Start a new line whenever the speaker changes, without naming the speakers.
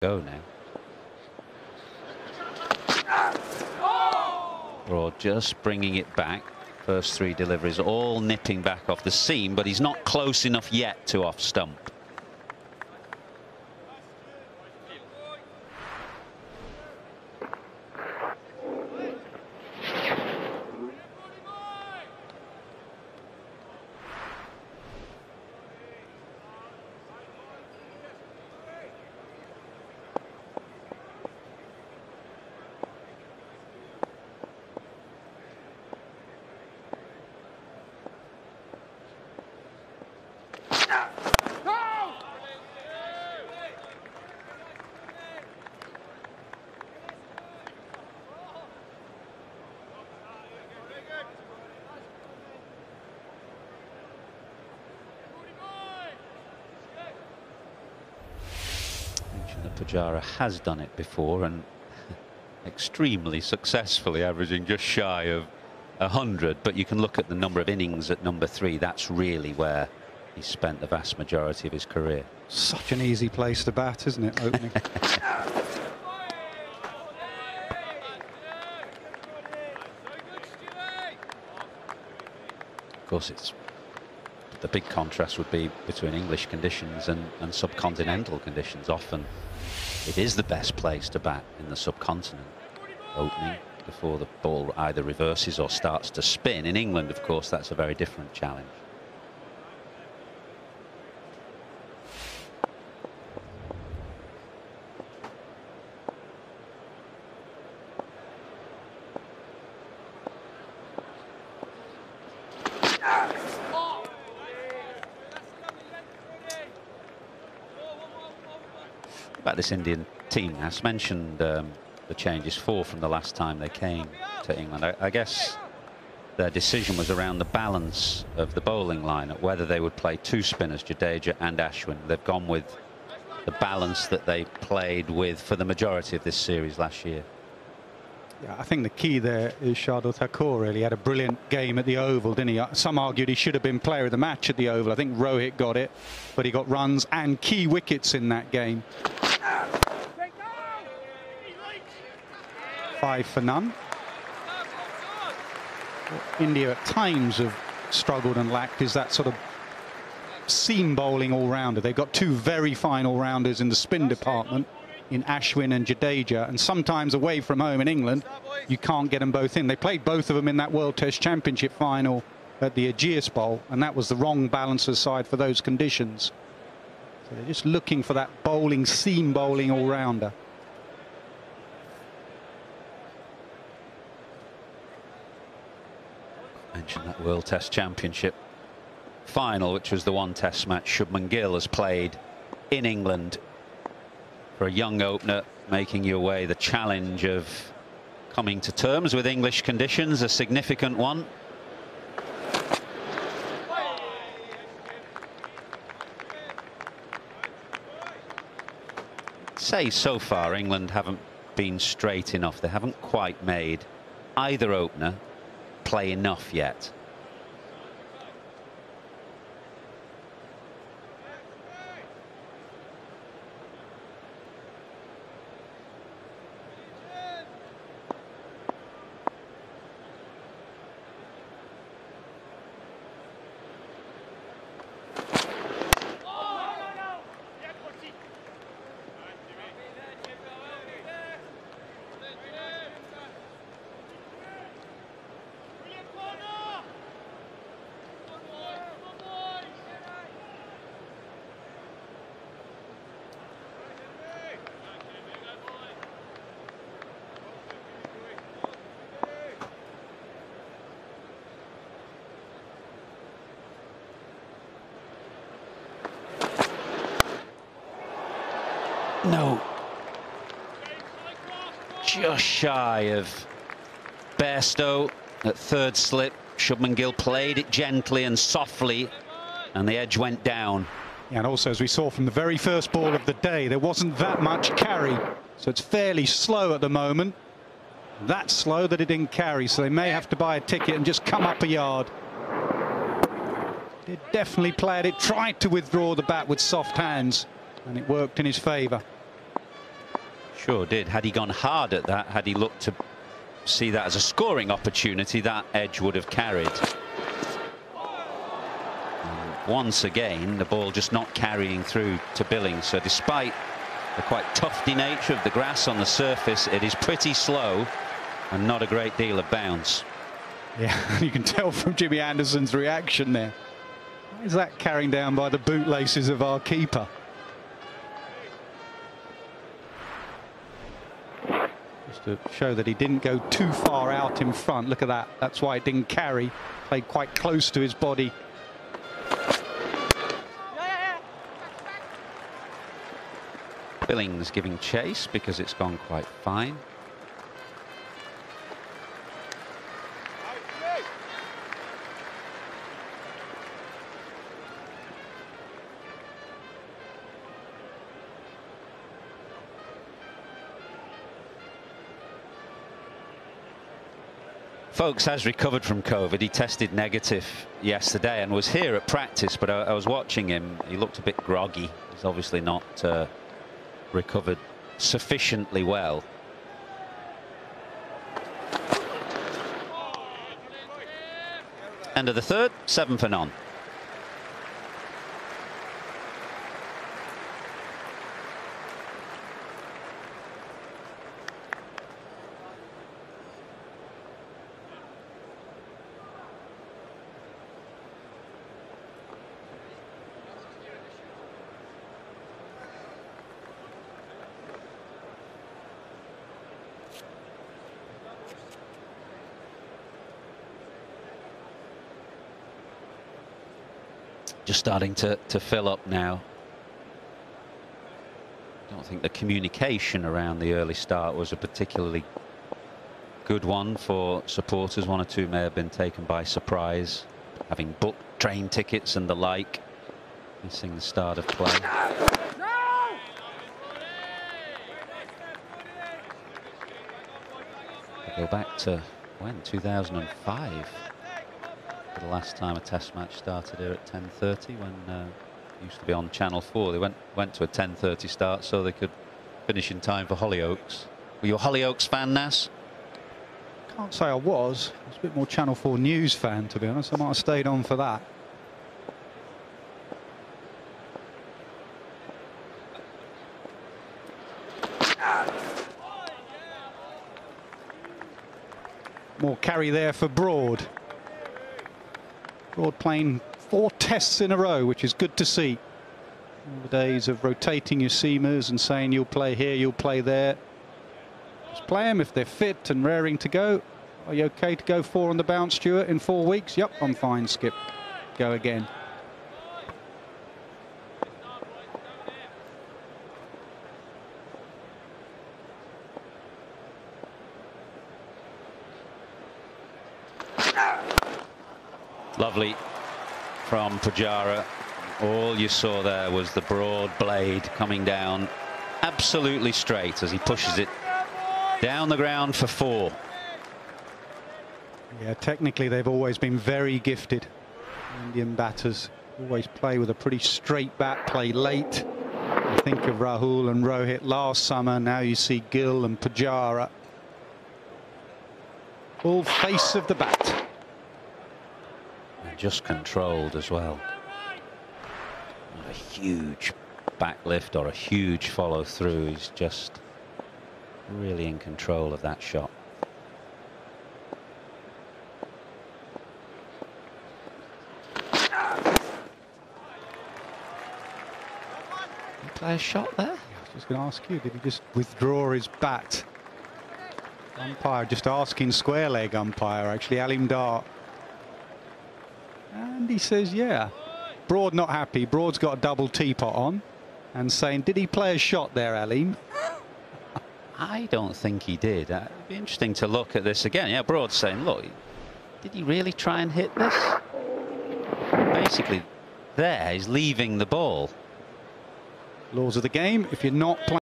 Go now. Or just bringing it back. First three deliveries all nipping back off the seam, but he's not close enough yet to off stump. Pujara has done it before and extremely successfully, averaging just shy of 100. But you can look at the number of innings at number 3. That's really where he spent the vast majority of his career.
Such an easy place to bat, isn't it, opening?
Of course, it's the big contrast would be between English conditions and subcontinental conditions. Often it is the best place to bat in the subcontinent, opening before the ball either reverses or starts to spin. In England, of course, that's a very different challenge. About this Indian team, as mentioned, the changes, 4 from the last time they came to England. I guess their decision was around the balance of the bowling lineup, whether they would play 2 spinners, Jadeja and Ashwin. They've gone with the balance that they played with for the majority of this series last year.
Yeah, I think the key there is Shardul Thakur. Really had a brilliant game at the Oval, didn't he? Some argued he should have been player of the match at the Oval. I think Rohit got it, but he got runs and key wickets in that game. 5 for none. What India at times have struggled and lacked is that sort of seam bowling all-rounder. They've got 2 very fine all-rounders in the spin department, in Ashwin and Jadeja, and sometimes away from home in England you can't get them both in. They played both of them in that World Test Championship final at the Ageas Bowl, and that was the wrong balancer's side for those conditions. So they're just looking for that bowling, seam bowling all-rounder.
Mentioned that World Test Championship final, which was the one Test match Shubman Gill has played in England. For a young opener making your way, the challenge of coming to terms with English conditions, a significant one. Say so far England haven't been straight enough. They haven't quite made either opener play enough yet. No. Just shy of Bairstow at third slip. Shubman Gill played it gently and softly, and the edge went down.
Yeah, and also, as we saw from the very first ball of the day, there wasn't that much carry, so it's fairly slow at the moment. That slow that it didn't carry, so they may have to buy a ticket and just come up a yard. Did definitely play it. It tried to withdraw the bat with soft hands, and it worked in his favour.
Sure did. Had he gone hard at that, had he looked to see that as a scoring opportunity, that edge would have carried. And once again, the ball just not carrying through to Billings. So despite the quite tufty nature of the grass on the surface, it is pretty slow and not a great deal of bounce.
Yeah, you can tell from Jimmy Anderson's reaction there. Why is that carrying down by the bootlaces of our keeper? Just to show that he didn't go too far out in front. Look at that. That's why it didn't carry. Played quite close to his body.
Billings giving chase because it's gone quite fine. Folkes has recovered from COVID. He tested negative yesterday and was here at practice, but I was watching him. He looked a bit groggy. He's obviously not recovered sufficiently well. End of the third, 7 for none. Just starting to fill up now. I don't think the communication around the early start was a particularly good one for supporters. One or two may have been taken by surprise, having booked train tickets and the like, missing the start of play. Go back to when? 2005. The last time a test match started here at 10:30, when it used to be on Channel 4. They went to a 10:30 start so they could finish in time for Hollyoaks. Were you a Hollyoaks fan, Nas?
Can't say I was. I was a bit more Channel 4 News fan, to be honest. I might have stayed on for that. More carry there for Broad. Broad playing 4 tests in a row, which is good to see. All the days of rotating your seamers and saying you'll play here, you'll play there. Just play them if they're fit and raring to go. Are you okay to go 4 on the bounce, Stuart, in 4 weeks? Yep, I'm fine, Skip. Go again.
Lovely from Pujara. All you saw there was the broad blade coming down absolutely straight as he pushes it down the ground for 4.
Yeah, technically they've always been very gifted. Indian batters always play with a pretty straight bat, play late. I think of Rahul and Rohit last summer. Now you see Gill and Pujara. All face of the bat.
Just controlled as well. Not a huge backlift or a huge follow through. He's just really in control of that shot. Did he play a shot there?
I was just going to ask you, did he just withdraw his bat? Umpire just asking, square leg umpire actually, Alim Dar. And he says, yeah. Broad not happy. Broad's got a double teapot on and saying, did he play a shot there, Alim?
I don't think he did. It'd be interesting to look at this again. Yeah, Broad's saying, look, did he really try and hit this? Basically, there, he's leaving the ball.
Laws of the game, if you're not playing